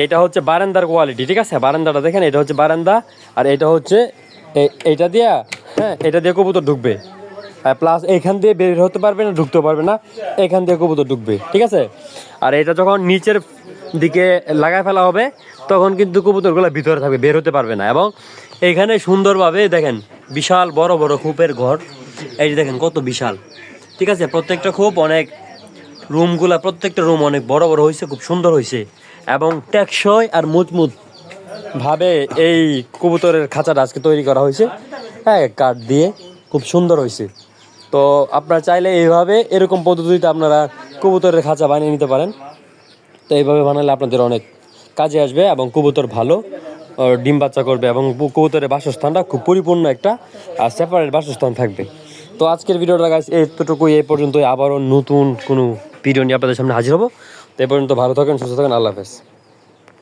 এটা হচ্ছে বারান্দার কোয়ালিটি, ঠিক আছে? বারান্দাটা দেখেন, এটা হচ্ছে বারান্দা, আর এটা হচ্ছে এইটা দিয়া, হ্যাঁ, এটা দিয়ে কবুতর ঢুকবে, প্লাস এইখান দিয়ে বের হতে পারবে না, ঢুকতে পারবে না, এখান দিয়ে কবুতর ঢুকবে, ঠিক আছে? আর এটা যখন নিচের দিকে লাগায় ফেলা হবে তখন কিন্তু কবুতরগুলো ভিতরে থাকবে, বের হতে পারবে না। এবং এইখানে সুন্দরভাবে দেখেন বিশাল বড় বড় খোপের ঘর, এই যে দেখেন কত বিশাল, ঠিক আছে? প্রত্যেকটা খোপ অনেক, রুমগুলা প্রত্যেকটা রুম অনেক বড় বড় হয়েছে, খুব সুন্দর হয়েছে এবং টেকসই আর মজবুত ভাবে এই কবুতরের খাঁচাটা আজকে তৈরি করা হয়েছে, হ্যাঁ, কাঠ দিয়ে, খুব সুন্দর হয়েছে। তো আপনারা চাইলে এইভাবে এরকম পদ্ধতিতে আপনারা কবুতরের খাঁচা বানিয়ে নিতে পারেন। তো এইভাবে বানালে আপনাদের অনেক কাজে আসবে এবং কবুতর ভালো ডিম বাচ্চা করবে এবং কবুতরের বাসস্থানটা খুব পরিপূর্ণ একটা সেপারেট বাসস্থান থাকবে। তো আজকের ভিডিওটা গাইস এতটুকুই, এই পর্যন্ত। আবারও নতুন কোনো ভিডিও নিয়ে আপনাদের সামনে হাজির হবো। তো এই পর্যন্ত ভালো থাকেন, সুস্থ থাকেন, আল্লাহ হাফেজ।